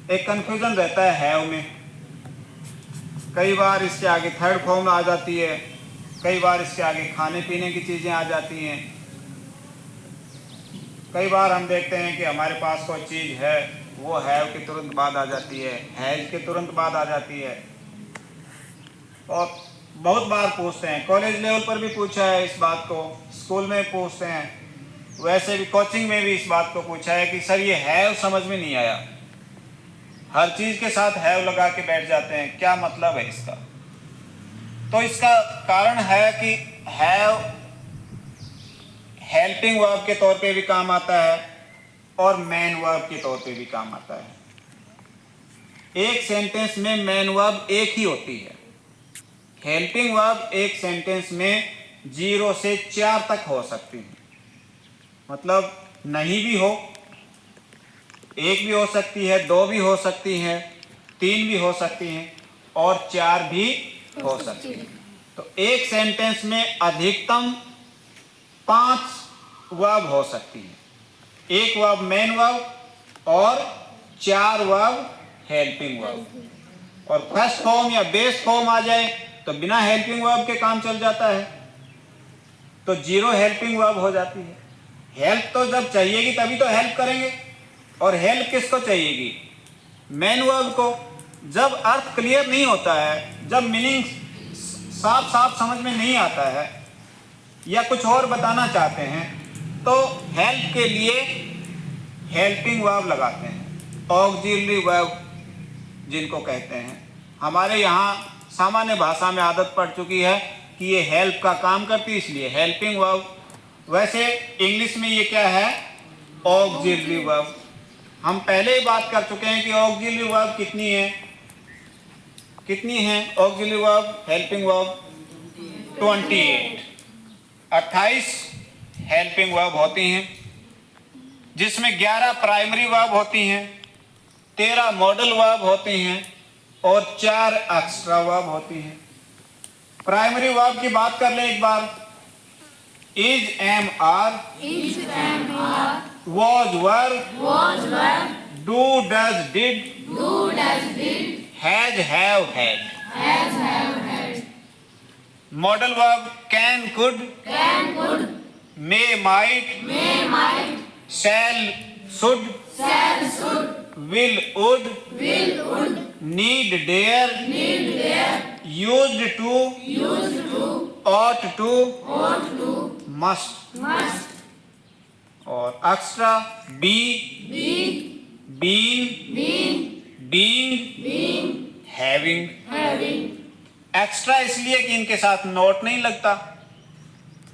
एक कंफ्यूजन रहता है हैव में। कई बार इसके आगे थर्ड फॉर्म आ जाती है, कई बार इसके आगे खाने पीने की चीज़ें आ जाती हैं। कई बार हम देखते हैं कि हमारे पास कोई चीज़ है, वो हैव के तुरंत बाद आ जाती है, हैज के तुरंत बाद आ जाती है। और बहुत बार पूछते हैं, कॉलेज लेवल पर भी पूछा है इस बात को, स्कूल में पूछते हैं, वैसे भी कोचिंग में भी इस बात को पूछा है कि सर ये हैव समझ में नहीं आया, हर चीज़ के साथ हैव लगा के बैठ जाते हैं, क्या मतलब है इसका। तो इसका कारण है कि हैव हेल्पिंग वर्ब के तौर पे भी काम आता है और मेन वर्ब के तौर पे भी काम आता है। एक सेंटेंस में मेन वर्ब एक ही होती है। हेल्पिंग वर्ब एक सेंटेंस में 0 से 4 तक हो सकती है, मतलब नहीं भी हो, 1 भी हो सकती है, 2 भी हो सकती है, 3 भी हो सकती हैं और 4 भी हो सकती है। तो एक सेंटेंस में अधिकतम 5 वर्ब हो सकती है, 1 वर्ब मेन वर्ब और 4 वर्ब हेल्पिंग वर्ब। और फर्स्ट फॉर्म या बेस फॉर्म आ जाए तो बिना हेल्पिंग वर्ब के काम चल जाता है, तो 0 हेल्पिंग वर्ब हो जाती है। हेल्प तो जब चाहिएगी तभी तो हेल्प करेंगे, और हेल्प किसको चाहिएगी? मेन वर्ब को। जब अर्थ क्लियर नहीं होता है, जब मीनिंग साफ साफ समझ में नहीं आता है या कुछ और बताना चाहते हैं, तो हेल्प के लिए हेल्पिंग वर्ब लगाते हैं, ऑक्सिलरी वर्ब जिनको कहते हैं। हमारे यहाँ सामान्य भाषा में आदत पड़ चुकी है कि ये हेल्प का काम करती है, इसलिए हेल्पिंग वर्ब। वैसे इंग्लिश में ये क्या है? Auxiliary verb. हम पहले ही बात कर चुके हैं कि ऑक्सिलरी वर्ब कितनी है, कितनी है auxiliary verb helping verb? 28 helping verb होती हैं, जिसमें 11 प्राइमरी वर्ब होती हैं, 13 मॉडल वर्ब होती हैं और 4 एक्स्ट्रा वर्ब होती हैं। प्राइमरी वर्ब की बात कर लें एक बार। Is, am, are, was, were, do, does, did, has, have, had। Model verb can, could, may, might, shall, should, will, would, need, dare, used to, ought to, must। और extra be, been, being, having. Extra इसलिए कि इनके साथ note नहीं लगता,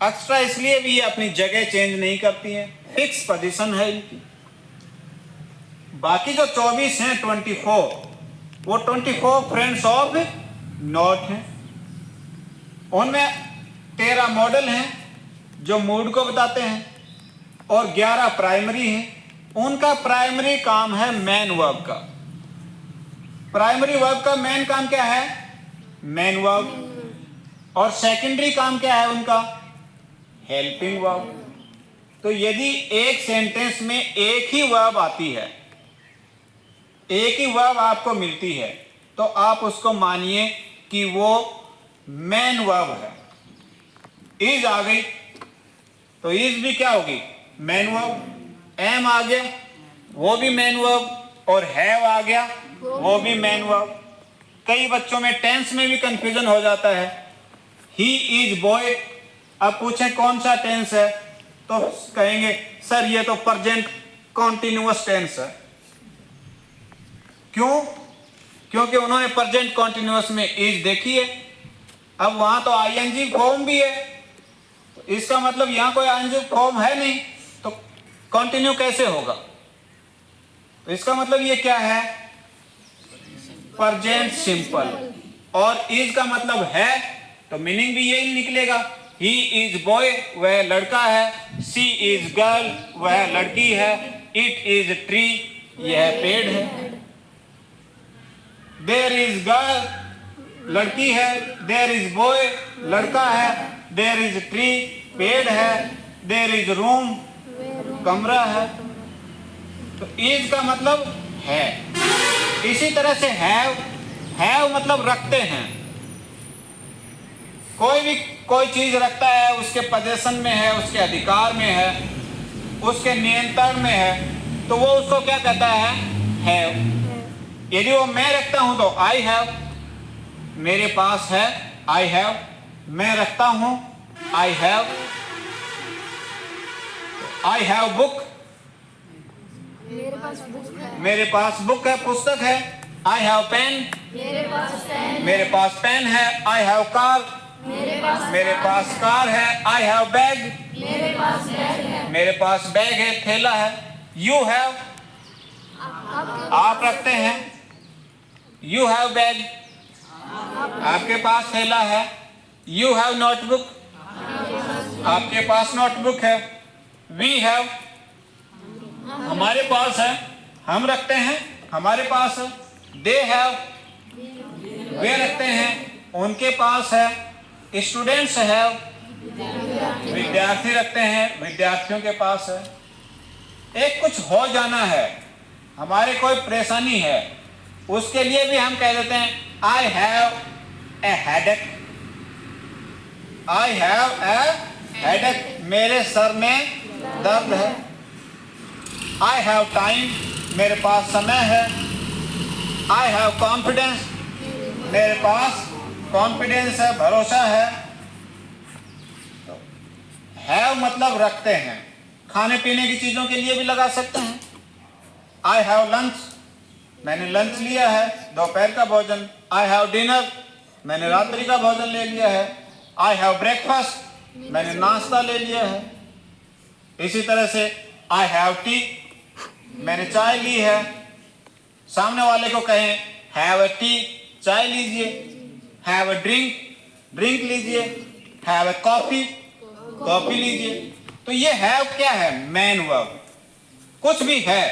extra इसलिए भी ये अपनी जगह चेंज नहीं करती हैं, फिक्स पोजीशन है इनकी। बाकी जो 24 हैं 24, वो 24 फ्रेंड्स ऑफ नॉट हैं। उनमें 13 मॉडल हैं जो मूड को बताते हैं और 11 प्राइमरी हैं। उनका प्राइमरी काम है मेन वर्ब का। प्राइमरी वर्ब का मेन काम क्या है? Main verb. और सेकेंडरी काम क्या है उनका? Helping verb. तो यदि एक सेंटेंस में एक ही वर्ब आती है, एक ही वर्ब आपको मिलती है, तो आप उसको मानिए कि वो मेन वर्ब है। इज आ गई तो इज भी क्या होगी? Main verb. एम आ गया वो भी मेन वर्ब, और हैव आ गया वो भी मेन वर्ब। कई बच्चों में टेंस में भी कंफ्यूजन हो जाता है। ही इज बॉय, अब पूछें कौन सा टेंस है, तो कहेंगे सर ये तो प्रेजेंट कॉन्टिन्यूअस टेंस है। क्यों? क्योंकि उन्होंने प्रेजेंट कॉन्टिन्यूअस में इज देखी है। अब वहां तो आईएनजी फॉर्म भी है, तो इसका मतलब यहां कोई आईएनजी फॉर्म है नहीं, तो कंटिन्यू कैसे होगा? तो इसका मतलब ये क्या है? Present simple. और इज का मतलब है, तो मीनिंग भी यही निकलेगा। ही इज बॉय, वह लड़का है। सी इज गर्ल, वह लड़की है। इट इज ट्री, यह पेड़ है। देयर इज गर्ल, लड़की है। देयर इज बॉय, लड़का है। देयर इज ट्री, पेड़ है। देयर इज रूम, कमरा है। तो इज का मतलब है। इसी तरह से हैव मतलब रखते हैं। कोई चीज रखता है, उसके पोजेशन में है, उसके अधिकार में है, उसके नियंत्रण में है, तो वो उसको क्या कहता है? हैव। यदि वो मैं रखता हूं तो आई हैव, मेरे पास है, आई हैव। मैं रखता हूं, I have. I have book, मेरे पास बुक है। मेरे पास बुक है, पुस्तक है। आई हैव पेन, मेरे पास पेन। मेरे पास पेन है। आई हैव कार, मेरे पास कार है। आई हैव बैग, मेरे पास बैग है। मेरे पास बैग है, थैला है। यू हैव, आप रखते हैं। यू हैव बैग, आपके पास थैला है। यू हैव नोटबुक, आपके पास नोटबुक है। वी हैव, हमारे पास है, हम रखते हैं, हमारे पास है। दे हैव, वे रखते हैं, उनके पास है। स्टूडेंट्स हैव, विद्यार्थी रखते हैं, विद्यार्थियों के पास है। एक कुछ हो जाना है, हमारे कोई परेशानी है, उसके लिए भी हम कह देते हैं I have a headache, I have a headache, मेरे सर में दर्द है। आई हैव टाइम, मेरे पास समय है। आई हैव कॉन्फिडेंस, मेरे पास कॉन्फिडेंस है, भरोसा है। तो हैव मतलब रखते हैं। खाने पीने की चीजों के लिए भी लगा सकते हैं। आई हैव लंच, मैंने लंच लिया है, दोपहर का भोजन। आई हैव डिनर, मैंने रात्रि का भोजन ले लिया है। आई हैव ब्रेकफास्ट, मैंने नाश्ता ले लिया है। इसी तरह से आई हैव टी, मैंने चाय ली है। सामने वाले को कहें हैव ए टी, चाय लीजिए। हैव ए ड्रिंक, ड्रिंक लीजिए। हैव ए कॉफी, कॉफी लीजिए। तो ये हैव क्या है? Man verb. कुछ भी है,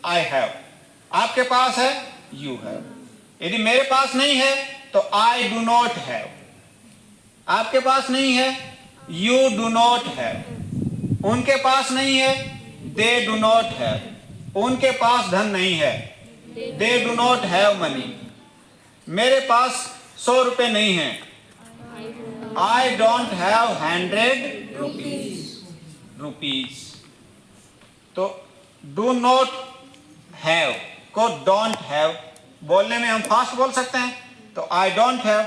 आई हैव। आपके पास है, यू हैव। यदि मेरे पास नहीं है तो आई डू नॉट हैव। आपके पास नहीं है, यू डू नॉट हैव। उनके पास नहीं है, दे डू नॉट हैव। उनके पास धन नहीं है, they do not have money. मेरे पास 100 रुपए नहीं है, आई डोंट हैव 100 रुपीज। तो डू नॉट हैव को डोंट हैव बोलने में हम फास्ट बोल सकते हैं, तो आई डोंट हैव।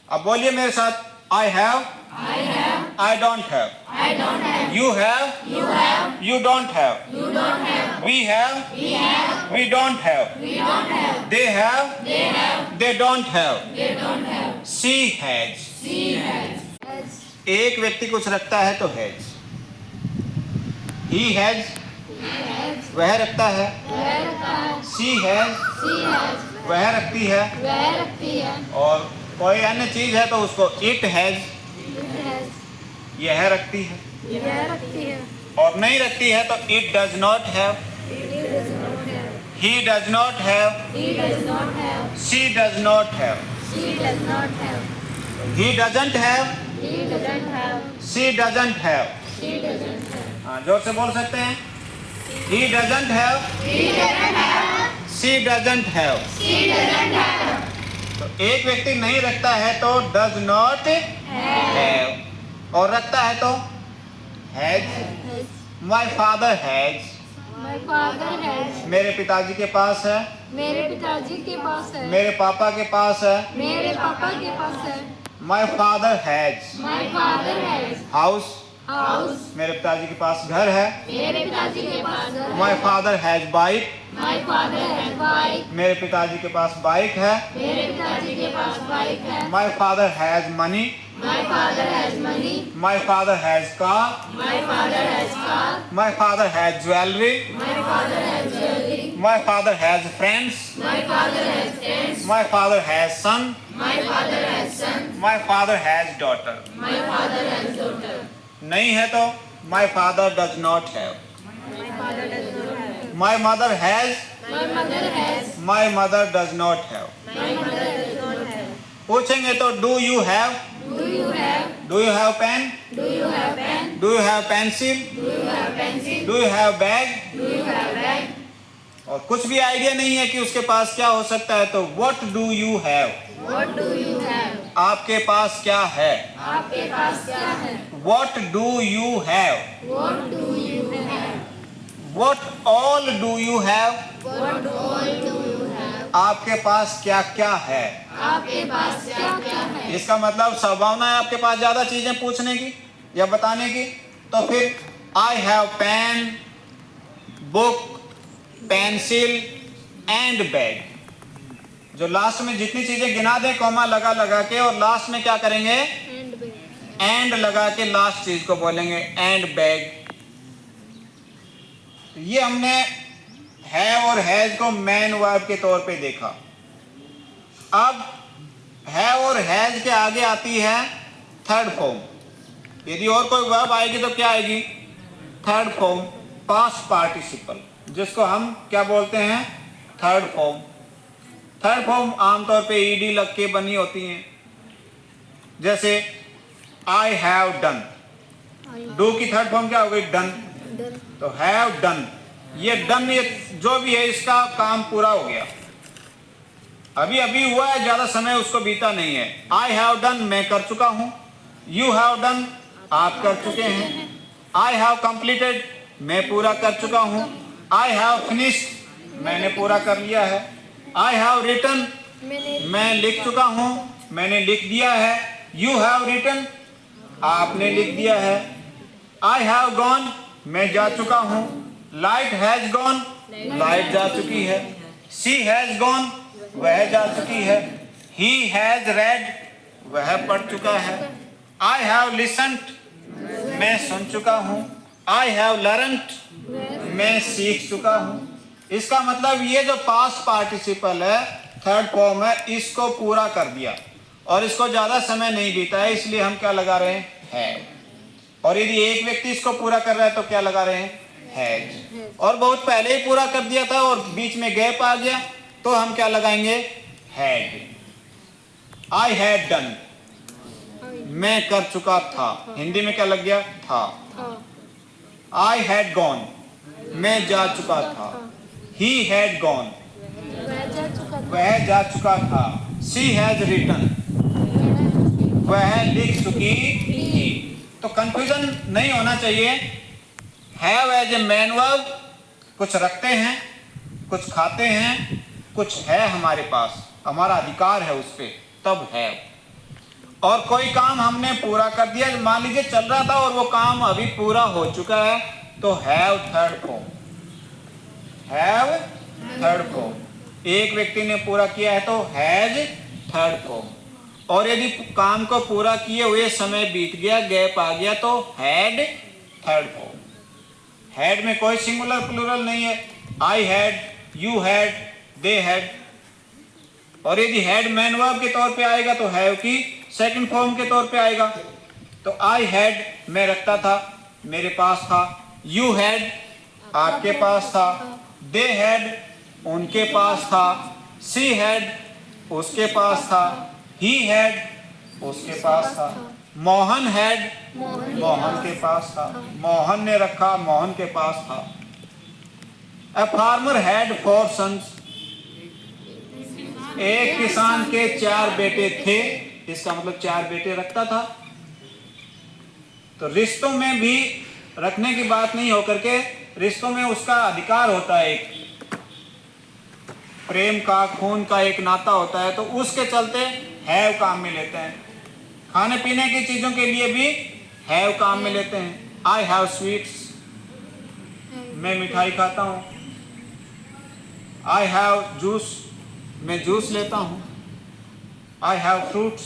अब बोलिए मेरे साथ, I have, I don't have, you have, you don't have, we have, we don't have, they have, they don't have, she has। एक व्यक्ति कुछ रखता है तो हैज। he has, वह रखता है। she has, वह रखती है। और कोई अन्य चीज है तो उसको it has, यह रखती है। और नहीं रखती है तो it does not have, he does not have, she does not have, he doesn't have, she doesn't have। हाँ, जोर से बोल सकते हैं, he doesn't have, she doesn't have। तो एक व्यक्ति नहीं रखता है तो does not have, और रखता है तो has। My father has, मेरे पिताजी के पास है। मेरे पिताजी के पास है। मेरे पापा के पास है। मेरे पापा के पास है। My father has, My father has house, house, मेरे पिताजी के पास घर है। मेरे पिताजी के पास घर है। My father has bike, My father has bike, मेरे पिताजी के पास बाइक है। मेरे पिताजी के पास बाइक है। My father has money, My father has money, my father has car, my father has car, my father has jewelry, my father has jewelry, my father has friends, my father has friends, my father has son, my father has son, my father has daughter। my father has daughter, नहीं है तो my father does not have, my father does not have, my mother has, my mother has, my mother does not have। my mother does not have। पूछेंगे तो do you have, Do you have, do you have pen, do you have pen, do you have pencil, do you have pencil, do you have bag। do you have bag? और कुछ भी idea नहीं है कि उसके पास क्या हो सकता है, तो what do you have, What do you have? आपके पास क्या है। आपके पास क्या है? What do you have, What do you have? What all do you have, What all do you have? आपके पास क्या क्या है। आपके पास क्या क्या है? इसका मतलब संभावना है आपके पास ज्यादा चीजें पूछने की या बताने की। तो फिर I have pen, book, pencil and bag. जो लास्ट में जितनी चीजें गिना दें कॉमा लगा लगा के, और लास्ट में क्या करेंगे, एंड लगा के लास्ट चीज को बोलेंगे, एंड बैग। ये हमने हैव और हैज को मैन वर्ब के तौर पे देखा। अब हैव और हैज के आगे आती है थर्ड फॉर्म। यदि और कोई वर्ब आएगी तो क्या आएगी, थर्ड फॉर्म, पास्ट पार्टिसिपल, जिसको हम क्या बोलते हैं, थर्ड फॉर्म। थर्ड फॉर्म आमतौर पे ईडी लग के बनी होती हैं। जैसे आई हैव डन, डू की थर्ड फॉर्म क्या हो गई, डन। तो हैव डन, ये डन, ये जो भी है इसका काम पूरा हो गया, अभी अभी हुआ है, ज्यादा समय उसको बीता नहीं है। आई हैव डन, मैं कर चुका हूं। यू हैव डन, आप कर चुके हैं। आई हैव कंप्लीटेड, मैं पूरा कर चुका हूं। आई हैव फिनिश्ड, मैंने पूरा कर लिया है। आई हैव रिटन, मैं लिख चुका हूं, मैंने लिख दिया है। यू हैव रिटन, आपने लिख दिया है। आई हैव गॉन, मैं जा चुका हूं। लाइट हैज गॉन, लाइट जा चुकी है। शी हैज गॉन, वह जा चुकी है। ही हैज रेड, वह पढ़ चुका है। आई हैव लिसन्ड, मैं सुन चुका हूं। आई हैव लर्नड, मैं सीख चुका हूं। इसका मतलब ये जो पास्ट पार्टिसिपल है, थर्ड फॉर्म है, इसको पूरा कर दिया और इसको ज्यादा समय नहीं बीता है, इसलिए हम क्या लगा रहे हैं, हैव। और यदि एक व्यक्ति इसको पूरा कर रहा है तो क्या लगा रहे हैं, हैज। और बहुत पहले ही पूरा कर दिया था और बीच में गैप आ गया तो हम क्या लगाएंगे, हैड। आई हैड डन, मैं कर चुका था, हिंदी में क्या लग गया, था। आई हैड गॉन, मैं जा चुका था। ही हैड गॉन, वह जा चुका था। शी हैज रिटन, वह लिख चुकी थी। तो कंफ्यूजन नहीं होना चाहिए। Have as a main verb, कुछ रखते हैं, कुछ खाते हैं, कुछ है हमारे पास, हमारा अधिकार है उस पर, तब हैव। और कोई काम हमने पूरा कर दिया, मान लीजिए चल रहा था और वो काम अभी पूरा हो चुका है, तो have third form, have third form. एक व्यक्ति ने पूरा किया है तो हैज थर्ड फॉर्म। और यदि काम को पूरा किए हुए समय बीत गया, गैप आ गया, तो हैड थर्ड फॉर्म। हैड में कोई सिंगुलर प्लूरल नहीं है। I had, you had, they had. और यदि हैड मैन वर्ब के तौर पे आएगा तो हैव की सेकंड फॉर्म के तौर पे आएगा। तो आई हैड, मैं रखता था, मेरे पास था। यू हैड, आपके पास था। दे हैड, उनके पास था। शी हैड, उसके पास था। ही हैड, उसके पास था। मोहन हैड, मोहन के पास था। मोहन ने रखा, मोहन के पास था। A farmer had 4 sons, एक किसान के 4 बेटे थे, इसका मतलब 4 बेटे रखता था। तो रिश्तों में भी रखने की बात नहीं होकर के, रिश्तों में उसका अधिकार होता है, एक प्रेम का, खून का एक नाता होता है, तो उसके चलते हैव काम में लेते हैं। खाने पीने की चीजों के लिए भी हैव काम में लेते हैं। आई हैव स्वीट्स, मैं मिठाई खाता हूँ। आई हैव जूस, मैं जूस लेता हूँ। आई हैव फ्रूट्स,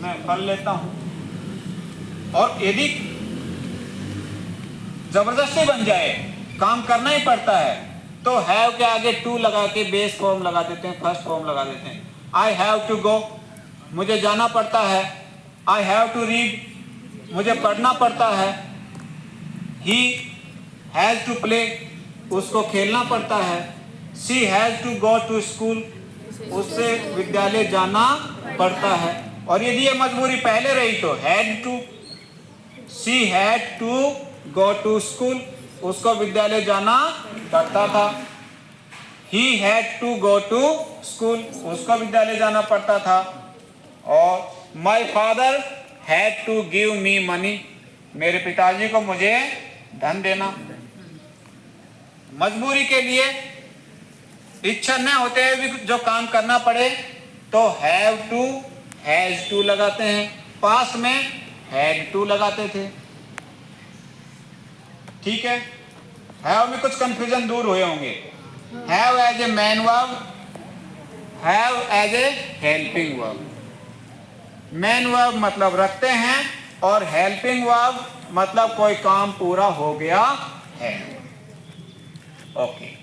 मैं फल लेता हूँ। और यदि जबरदस्ती बन जाए, काम करना ही पड़ता है, तो हैव के आगे टू लगा के बेस फॉर्म लगा देते हैं, फर्स्ट फॉर्म लगा देते हैं। आई हैव टू गो, मुझे जाना पड़ता है। आई हैव टू रीड, मुझे पढ़ना पड़ता है। ही हैज टू प्ले, उसको खेलना पड़ता है। She has to go to school, उससे विद्यालय जाना पड़ता है। और यदि ये मजबूरी पहले रही तो had to, she had to go to school, उसको विद्यालय जाना पड़ता था। he had to go to school, उसको विद्यालय जाना पड़ता था। और my father had to give me money, मेरे पिताजी को मुझे धन देना। मजबूरी के लिए, इच्छा न होते हुए भी जो काम करना पड़े तो have to, has to लगाते हैं। पास्ट में had to लगाते थे। ठीक है, have में कुछ कंफ्यूजन दूर हुए होंगे। have as a main verb, have as a helping verb. Main verb मतलब रखते हैं और हेल्पिंग वर्ब मतलब कोई काम पूरा हो गया है। ओके।